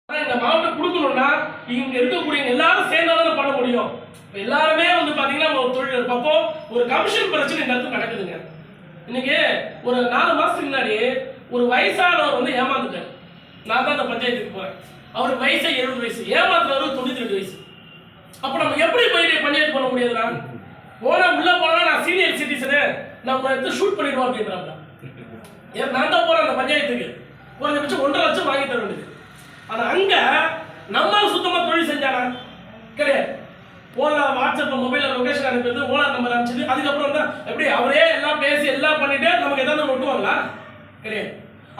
இந்த மாவட்டம் கொடுக்கணும்னா இங்க இருக்கக்கூடிய எல்லாரும் சேர்ந்தாலும் பண்ண முடியும். எல்லாருமே வந்து பாத்தீங்கன்னா ஒரு தொழில் இருப்பப்போ ஒரு கமிஷன் பிரச்சனை இந்த இடத்துல நடக்குதுங்க. இன்னைக்கு ஒரு 4 மாசத்துக்கு முன்னாடி ஒரு வயசானவர் வந்து ஏமாந்துட்டார். நான் தான் அந்த பஞ்சாயத்துக்கு போறேன். அவருக்கு வயசு 70 வயசு, ஏமாத்துறவர் 92 வயசு. அப்ப நம்ம எப்படி போயிட்டு பஞ்சாயத்து பண்ண முடியாதுன்னா போனா உள்ள போனா நான் சீனியர் சிட்டிசனு நம்ம எடுத்து ஷூட் பண்ணிடுவோம் அப்படின்றாங்க. ஏன் நான் தான் போறேன் அந்த பஞ்சாயத்துக்கு குறைஞ்சபட்சம் 1.5 லட்சம் வாங்கி தர வேண்டியது. ஆனா அங்க நம்மால் சுத்தமா தொழில் செஞ்சானா கிடையாது. போன வாட்ஸ்அப்ல மொபைல்ல லொகேஷன் அனுப்பிட்டு ஓனர் நம்பர் அனுப்பிச்சது அதுக்கப்புறம் தான் எப்படி அவரே எல்லாம் பேசி எல்லாம் பண்ணிட்டு நமக்கு ஏதாவது ஒட்டுவாங்களா கிடையாது.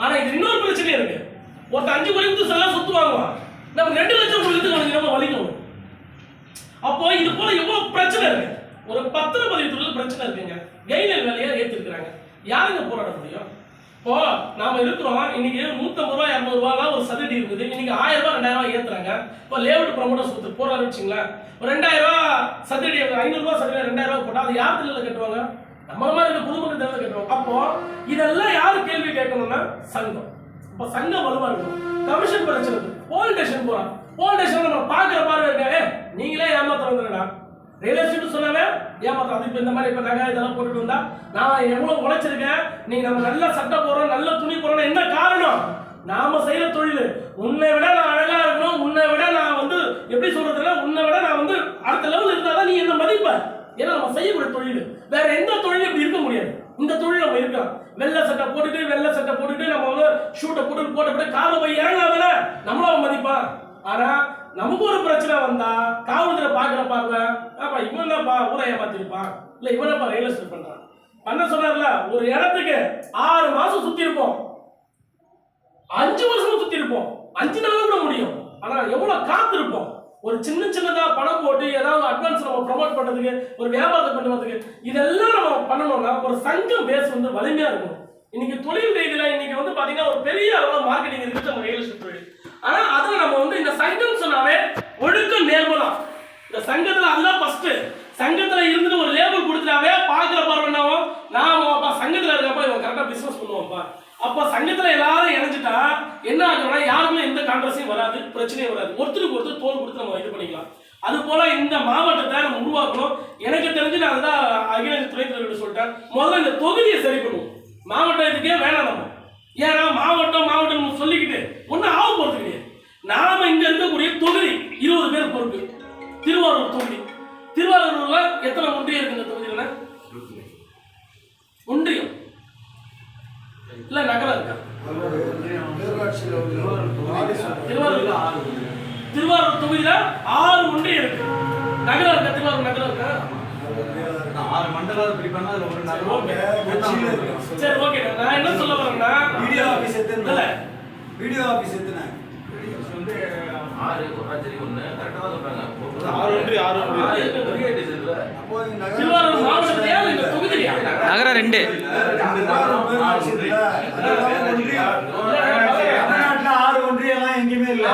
ஆனா இது இன்னொரு பிரச்சனை இருக்கு. ஒருத்த 5 கோடி கொடுத்து எல்லாம் சொத்து வாங்குவான், நம்ம 2 லட்சம் கொடுத்து நம்ம வலிக்கணும். அப்போ இது போல எவ்வளவு பிரச்சனை இருக்கு. ஒரு பத்திரப்பதிவு துறையில் பிரச்சனை இருக்குங்க. கெய்னர் வேலையை ஏற்றிருக்கிறாங்க. யாருங்க போராட முடியும்? இப்போ நாம இருக்கிறோம். இன்னைக்கு 150 ரூபாய் 200 ரூபாய் ஒரு சதுரடி இருக்குது. இன்னைக்கு 1000 ரூபாய் 2000 ரூபாய் ஏத்துறாங்க. இப்போ லேஅவுட் ப்ரமோட்டர்ஸ் ஒருத்தர் போறாரு வச்சுங்களேன், ஒரு 2000 ரூபாய் சதுரடி 500 ரூபாய் சதுரடி 2000 ரூபாய் போட்டா அது யார் தலையில கட்டுவாங்க? நம்ம மாதிரி இருக்க பொதுமக்கள் தலையில கட்டுவாங்க. அப்போ இதெல்லாம் யாரு கேள்வி கேட்கணும்னா சங்கம். இப்போ சங்கம் வலுவா இருக்கணும். கமிஷன் பிரச்சனை போலீஸ் ஸ்டேஷன் போறான். போலீஸ் ஸ்டேஷன் நம்ம பாக்குற பார்வை இருக்காங்க, நீங்களே ஏமாத்த வந்துடா ரியல் எஸ்டேட் சொன்னாவே ஏமாத்த. அது இப்போ இந்த மாதிரி இப்போ நகை இதெல்லாம் போட்டுட்டு வந்தா நான் எவ்வளவு உழைச்சிருக்கேன், நீங்க நம்ம நல்ல சட்டை போடுறோம் நல்ல துணி போடுறோம், என்ன காரணம்? நாம செய்யற தொழில். உன்னை விட நான் அழகா இருக்கணும், உன்னை விட நான் வந்து எப்படி சொல்றதுன்னா உன்னை விட நான் வந்து அடுத்த லெவல் இருந்தாதான் நீ என்ன மதிப்ப. ஏன்னா நம்ம செய்யக்கூடிய தொழில் வேற எந்த தொழிலும் இப்படி இருக்க முடியாது. இந்த தொழில் நம்ம இருக்கலாம். வெள்ளை சட்டை போட்டுட்டு நம்ம வந்து ஷூட்டை போட்டு காலை போய் இறங்காதானே நம்மளும் மதிப்பான். ஆனா நமக்கு ஒரு பிரச்சனை வந்தா காவல்துறை பாக்குற பார்வை அப்ப இவன் தான் ஊரை ஏமாத்திருப்பான், இல்ல இவனப்பா ரியல் எஸ்டேட் பண்றான் பண்ண சொன்னார்ல. ஒரு இடத்துக்கு 6 மாசம் சுத்தி இருப்போம், 5 வருஷம் சுத்தி இருப்போம், 5 நாள் கூட முடியும். ஆனா எவ்வளவு காத்திருப்போம். ஒரு சின்னதா பணம் போட்டு ஏதாவது அட்வான்ஸ் நம்ம ப்ரமோட் பண்றதுக்கு ஒரு வியாபாரத்தை பண்ணுறதுக்கு இதெல்லாம் நம்ம பண்ணணும்னா ஒரு சங்கம் பேஸ் வந்து வலிமையா இருக்கும். இன்னைக்கு தொழில் ரீதியில இன்னைக்கு வந்து பாத்தீங்கன்னா ஒரு பெரிய அளவுல மார்க்கெட்டிங் இருக்கு நம்ம ரியல் எஸ்டேட் தொழில். ஆனா அதுல நம்ம வந்து இந்த சங்கம் சொன்னாவே ஒழுக்கம் நேர்மலாம். இந்த சங்கத்துல அதுதான் ஃபர்ஸ்ட். சங்கத்துல இருந்துட்டு ஒரு லேபிள் கொடுத்துட்டாவே பாக்குற பார்வைனாவும் நாம சங்கத்துல இருக்கப்ப இவன் கரெக்டா பிசினஸ் பண்ணுவோம்ப்பா. அப்ப சங்கத்துல எல்லாரும் இணைஞ்சிட்டா என்ன ஆகும்னா யாருமே எந்த கான்ட்ரவர்சியும் வராது, பிரச்சனையும் வராது. ஒருத்தருக்கு ஒருத்தர் தோல் கொடுத்து நம்ம இது பண்ணிக்கலாம். அது போல இந்த மாவட்டத்தை நம்ம உருவாக்கணும். எனக்கு தெரிஞ்சு நான் அதுதான் அகில துணைத்தலைவர்கிட்ட சொல்லிட்டேன். முதல்ல இந்த தொகுதியை சரி பண்ணுவோம். மாவட்டத்துக்கே வேணாம் நம்ம. ஏன்னா மாவட்டம் சொல்லிக்கிட்டு ஒன்னும் ஆக போறது கிடையாது. நாம இங்க இருக்கக்கூடிய தொகுதி 20 பேர் பொறுப்பு. திருவாரூர் தொகுதி. திருவாரூர்ல எத்தனை ஒன்றியம் இருக்கு? இந்த தொகுதியில ஒன்றியம் இல்ல நகரம் இருக்கா? திருவாரூர் தொகுதியில 6 ஒன்றியம் இருக்கு. நகரம் இருக்கா? திருவாரூர் நகரம் இருக்கா? 6 மண்டலம் பிரிப்பாங்க. அதுல ஒரு நகரம் சரி ஓகே. நான் என்ன சொல்ல வரேன்னா வீடியோ ஆபீஸ் எத்தனை? வீடியோ ஆபீஸ் எத்தனை? வந்து 6 ஒன்றாச்சரி 1 கரெக்டா தான் சொல்றாங்க. 6 ஒன்றியம் அப்போ திருவாரூர் மாவட்டத்திலே இந்த தொகுதியில நகரம் 2 6 ஒன்றியம் எல்லாம் எங்கேயுமே இல்ல.